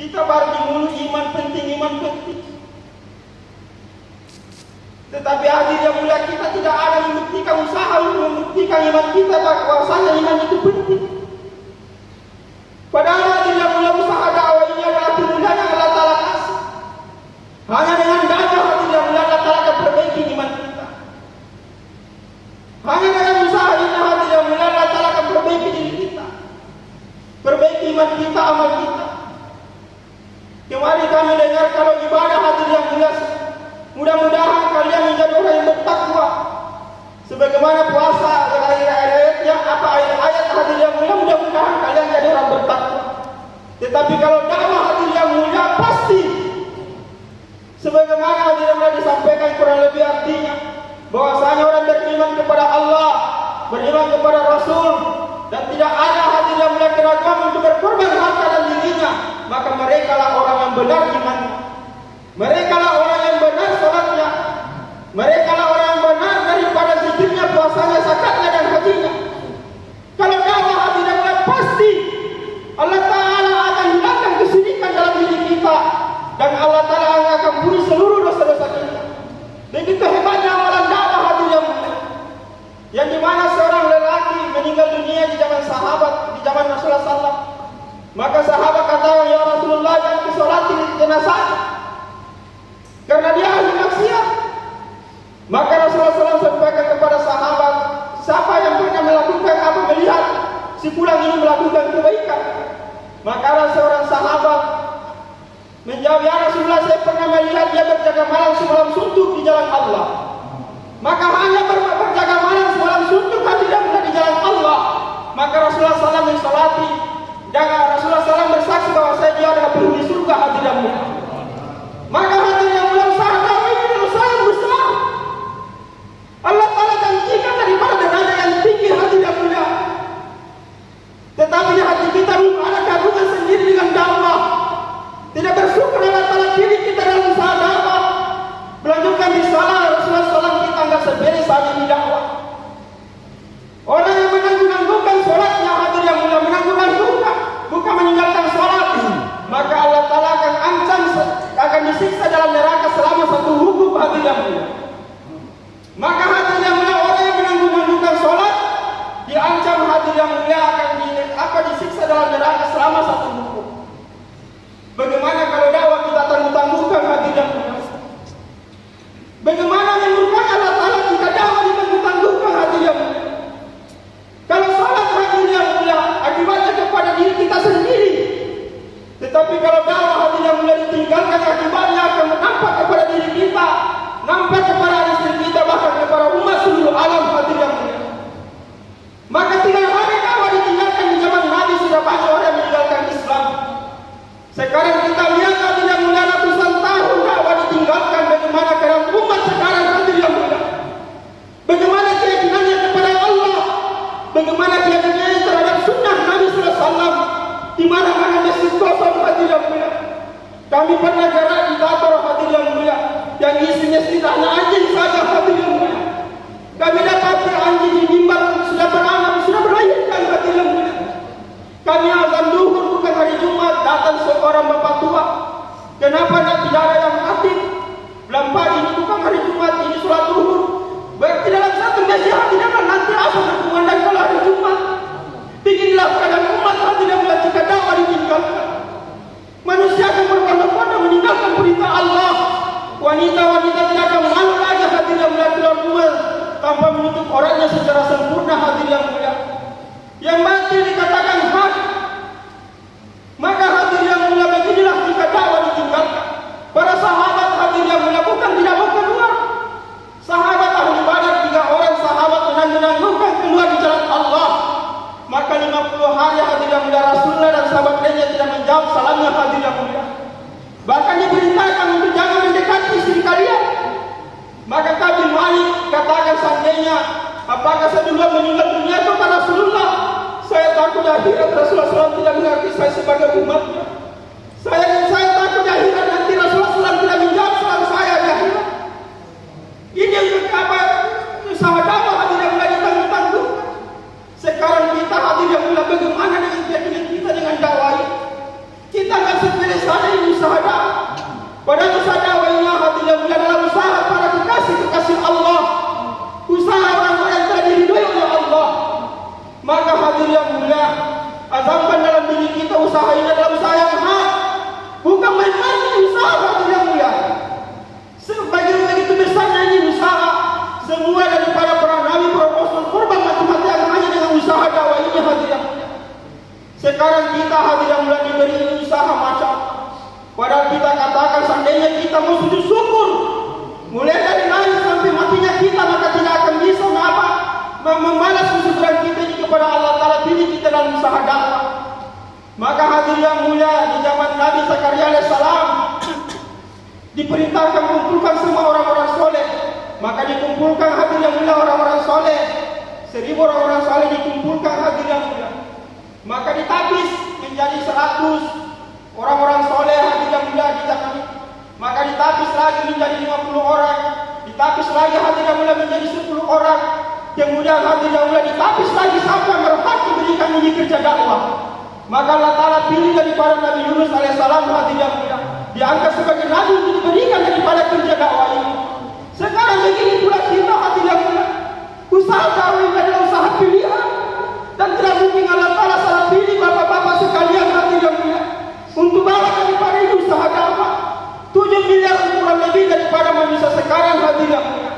Kita baru di mulut iman penting. Tetapi hadir yang mulia, kita tidak ada membuktikan usaha untuk membuktikan iman kita bahwasanya iman itu penting. Padahal hadir yang mulia, usaha dakwah ini adalah kemuliaan yang Allah Ta'ala kasih. Hanya dengan dakwah hadir yang mulia Allah Ta'ala akan perbaiki iman kita. Hanya dengan usaha ini hadir yang mulia Allah Ta'ala akan perbaiki diri kita, perbaiki iman kita, amal kita. Kemarin kami dengar kalau ibadah hadir yang mulia, mudah-mudahan kalian menjadi orang yang bertakwa. Sebagaimana puasa dan ayat hadir yang mulia, mudah-mudahan kalian jadi orang bertakwa. Tetapi kalau dakwah hadir yang mulia, pasti sebagaimana hadir yang mulia disampaikan kurang lebih artinya bahwasanya orang beriman kepada Allah, beriman kepada Rasul, dan tidak ada hadir yang mulia keraguan untuk berkorban harta dan dirinya, maka mereka lah orang yang benar imannya. Mereka lah orang yang benar salatnya. Mereka lah orang yang benar daripada zikirnya, puasanya, zakatnya, dan hajinya. Kalau dakwah hadir yang mulia, pasti Allah Ta'ala akan hilangkan kesyirikan dalam diri kita, dan Allah Ta'ala akan ampuni seluruh dosa-dosa kita. Begitu hebatnya amalan dakwah hadir yang mulia, yang dimana seorang lelaki meninggal dunia di zaman sahabat, di zaman Rasulullah SAW. Maka sahabat katakan, ya Rasulullah, jangan disolati di jenazah karena dia ahli maksiat. Maka Rasulullah SAW sampaikan kepada sahabat, siapa yang pernah melakukan apa melihat si fulan ini melakukan kebaikan? Maka ada seorang sahabat menjawab, ya Rasulullah, saya pernah melihat dia berjaga malam semalam suntuk di jalan Allah. Maka hanya berjaga malam semalam suntuk hadir yang mulia di jalan Allah. Maka Rasulullah SAW mensolati, dan Rasulullah SAW bersaksi bahwa dia adalah penghuni surga hadir yang mulia. Maka hadir yang mulia, usaha dakwah ini adalah usaha yang besar. Allah Ta'ala janjikan daripada derajat yang tinggi hadir yang mulia. Tetapi di hati kita ada kagum sendiri dengan dakwah. Tidak bersyukur Allah Ta'ala pilih kita dalam usaha dakwah. Melanjutkan di salah Rasulullah SAW kita anggap sepele saat ini dakwah. Orang yang menanggung-nanggungkan sholatnya hadir yang mulia, menanggung-nanggungkan, bukan meninggalkan sholat, maka Allah Ta'ala akan ancam, akan disiksa dalam neraka selama satu hukum hadir yang mulia. Maka hadir yang mulia, orang yang menanggung-nanggungkan sholat diancam hadir yang mulia akan disiksa dalam neraka selama satu hukum. Bagaimana kalau dakwah kita tanggung-tanggungkan hadir yang mulia? Bagaimana menurutkan Allah Ta'ala kita dakwah ditanggung-tanggungkan hadir yang mulia? Kalau salat hadir yang mulia akibatnya kepada diri kita sendiri. Tetapi kalau dakwah hadir yang mulia ditinggalkan, akibatnya akan nampak kepada diri kita, nampak kepada istri kita, bahkan kepada umat seluruh alam hadir yang mulia. Maka tinggal hari dakwah ditinggalkan. Di zaman Nabi sudah banyak orang yang meninggalkan Islam. Sekarang kita lihat hadir yang mulia, ratusan tahun dakwah ditinggalkan. Bagaimana keadaan umat sekarang hadir yang mulia? Bagaimana keyakinannya kepada Allah? Bagaimana keyakinannya terhadap sunnah Nabi SAW? Di mana-mana masjid kosong hadir yang mulia. Kami pernah gerak di kantor hadir yang mulia, yang isinya setidaknya anjing saja hadir yang mulia. Kami dapat anjing di mimbar sudah beranak, sudah melahirkan hadir yang mulia. Kami azan duhur bukan hari Jumat, datang seorang bapak tua. Kenapa tidak ada yang hadir? Lampak ini bukan hari Jumat, ini sholat duhur. Berarti dalam satu masjid tidak nanti asal berkumandang kalau hari Jumat. Bikinlah keadaan umat hadir yang mulia jika dakwah ditinggalkan. Manusia akan berbondong-bondong meninggalkan perintah Allah. Wanita-wanita tidak akan malu lagi hadir yang mulia keluar rumah tanpa menutup auratnya secara sempurna hadir yang mulia. Yang mati dikatakan hak. Maka hadir yang mulia, beginilah jika dakwah ditinggalkan. Para sahabat hadir yang mulia bukan tidak mau keluar. Sahabat ahli Badar 3 orang sahabat menanggung-nanggungkan keluar di jalan Allah. Maka 50 hari hadir yang mulia, Rasulullah dan sahabat lainnya tidak menjawab salamnya hadir yang mulia. Bahkan diperintahkan untuk jangan mendekati istri kalian. Maka Ka'ab bin Malik katakan seandainya, apakah saya duluan meninggal dunia atau Rasulullah? Saya takut akhirat Rasulullah SAW tidak mengerti saya sebagai umatnya. Saya takut akhirat nanti Rasulullah SAW tidak menjawab salam saya di akhirat. Ini yang apa? Usaha dakwah hadir yang mulia ditanggung-tanggung. Sekarang kita hadir yang mulia, bagaimana dengan keyakinan kita dengan dakwah? Kita nggak sepele saja Pada usaha dakwah ini hadirin mulia adalah usaha para kekasih Allah, usaha orang-orang yang telah diridhoi oleh Allah. Maka hadirin mulia, azamkan dalam diri kita usaha ini adalah usaha yang hak, bukan main-main usaha hadirin mulia. Begitu besarnya ini usaha, semua daripada para nabi, para rasul, korban mati-matian hanya dengan usaha dakwah ini hadirin mulia. Sekarang kita hadirin mulia diberi usaha macam, padahal kita katakan seandainya kita mau sujud syukur, mulai dari lahir sampai matinya kita, maka tidak akan bisa membalas kesyukuran kita ini kepada Allah Ta'ala. Pilih kita dalam usaha dakwah. Maka hadirin yang mulia, di zaman Nabi Zakaria alaihissalam diperintahkan mengumpulkan semua orang-orang soleh. Maka dikumpulkan hadirin yang mulia orang-orang soleh, 1000 orang-orang soleh dikumpulkan hadirin yang mulia. Maka ditapis menjadi 100 orang-orang soleh hadirin yang mulia di zaman itu. Maka ditapis lagi menjadi 50 orang, ditapis lagi hadirin yang mulia menjadi 10 orang. Kemudian hadirin yang mulia ditapis lagi sampai berhak diberikan ini kerja dakwah. Maka Allah Ta'ala pilih daripada Nabi Yunus alaihissalam hadirin yang mulia, diangkat sebagai nabi untuk diberikan daripada kerja dakwah ini. Sekarang begini pula kita hadirin yang mulia, usaha dakwah ini adalah usaha pilihan, dan tidak mungkin Allah Ta'ala salah pilih bapak-bapak sekalian hadirin yang mulia untuk bawa daripada ini usaha dakwah. 7 miliar kurang lebih daripada manusia sekarang hadirin yang mulia.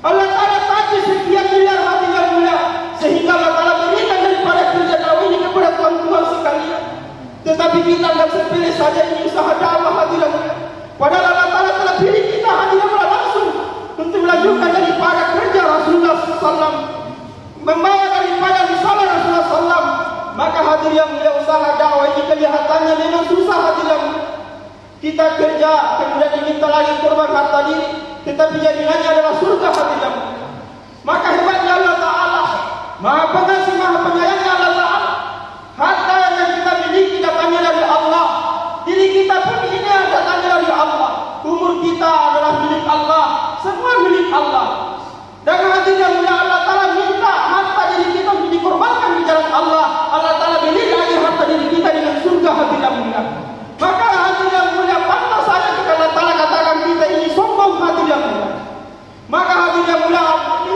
Allah Ta'ala tadi sekian miliar hadirin yang mulia, sehingga Allah Ta'ala berikan daripada kerja dakwah ini kepada tuan-tuan sekalian. Tetapi kita tidak sepilih saja ini usaha dakwah hadirin yang mulia. Padahal Allah Ta'ala telah pilih kita hadirin yang mulia langsung untuk melanjutkan daripada kerja Rasulullah SAW, membawa daripada risalah Rasulullah SAW. Maka hadirin yang mulia, usaha dakwah ini kelihatannya memang susah hadirin yang mulia. Kita kerja, kemudian diminta lagi korban harta diri, tetapi jadinya adalah surga hadirin yang mulia. Maka hebatnya Allah Ta'ala, Maha Pengasih, Maha Penyayangnya Allah Ta'ala. Harta yang kita miliki datangnya dari Allah, diri kita pun ini datangnya dari Allah, umur kita adalah milik Allah, semua milik Allah. Dan hadirin yang mulia, Allah Ta'ala minta harta diri kita untuk dikorbankan di jalan Allah. Allah Ta'ala beli lagi harta diri kita dengan surga hadirin yang mulia. Maka hadirin yang mulia, pantas saja jika Allah Ta'ala katakan kita ini sombong hadirin yang mulia. Maka hadirin yang mulia,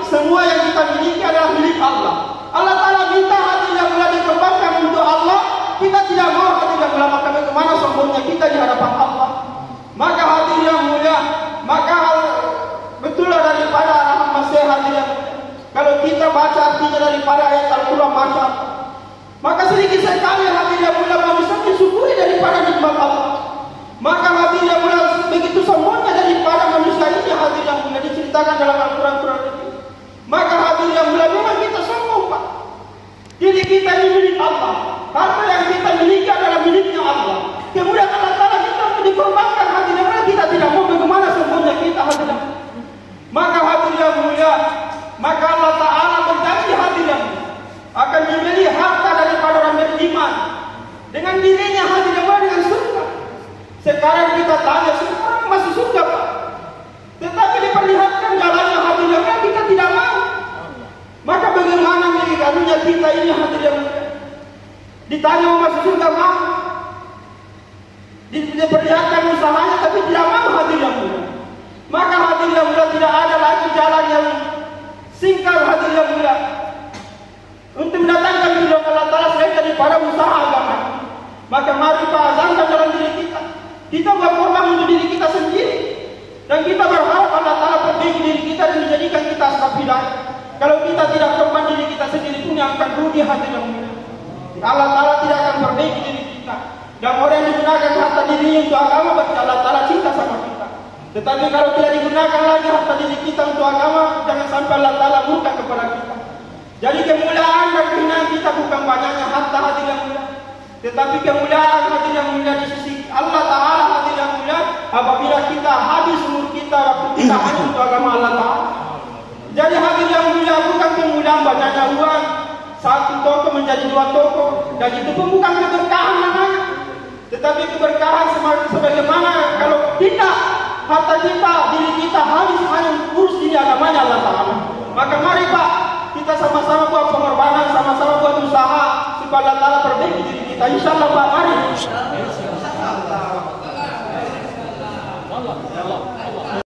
semua yang kita miliki adalah milik Allah. Allah Ta'ala minta hadirin yang mulia dikorbankan untuk Allah, kita tidak mau hadirin yang mulia, maka bagaimana sombongnya kita di hadapan Allah. Maka hadirin yang mulia, maka betullah daripada arahan masih hadirin yang mulia, kalau kita baca artinya daripada ayat Al-Quran macam, maka sedikit sekali hadirin yang mulia manusia mensyukuri daripada nikmat Allah. Maka hadirin yang mulia, begitu sombongnya daripada manusia ini hadirin yang mulia diceritakan dalam Al-Quran ini. Maka hadirin yang mulia, memang kita sombong Pak. Diri kita ini milik Allah, harta yang kita miliki adalah miliknya Allah. Kemudian Allah Ta'ala kita untuk dikorbankan hadirin yang mulia, kita tidak mau, bagaimana sombongnya kita hadirin yang mulia. Maka hadirin yang mulia, maka Allah Ta'ala berjanji hadirin yang mulia akan dibeli harta daripada orang beriman dengan dirinya hadirin yang mulia dengan surga. Sekarang kita tanya, semua orang masuk surga Pak, tetapi diperlihatkan jalannya hadirin yang mulia, kita tidak mau. Maka bagaimana menikanunya kita ini hadirin yang mulia, ditanya mau masuk surga mau, diperlihatkan usahanya tapi tidak mau hadirin yang mulia. Maka hadirin yang mulia, tidak ada lagi jalan yang singkat hadirin yang mulia untuk mendatangkan ridho Allah Ta'ala selain daripada usaha agama. Maka mari Pak, azamkan dalam diri kita, kita berkorban untuk diri kita sendiri, dan kita berharap Allah Ta'ala perbaiki diri kita dan menjadikan kita asbab hidayah. Kalau kita tidak korban diri kita sendiri pun yang akan rugi hadirin yang mulia. Allah Ta'ala tidak akan perbaiki diri kita. Dan orang yang digunakan harta dirinya untuk agama, berarti Allah Ta'ala cinta sama kita. Tetapi kalau tidak digunakan lagi harta diri kita untuk agama, jangan sampai Allah Ta'ala murka kepada kita. Jadi kemuliaan dan kehinaan kita bukan banyaknya harta hadirin yang mulia, tetapi kemuliaan hadirin yang mulia di sisi Allah Ta'ala hadirin yang mulia apabila kita habis umur kita, waktu kita hanya untuk agama Allah Ta'ala. Jadi hadirin yang mulia, bukan kemuliaan banyaknya uang, satu toko menjadi 2 toko, dan itu pun bukan keberkahan namanya. Tetapi keberkahan sebagaimana kalau kita, harta kita, diri kita habis hanya urus diri agamanya Allah Ta'ala. Maka mari Pak, kita sama-sama buat pengorbanan, sama-sama buat usaha supaya Allah Ta'ala perbaiki diri kita. Insya Allah Pak, mari.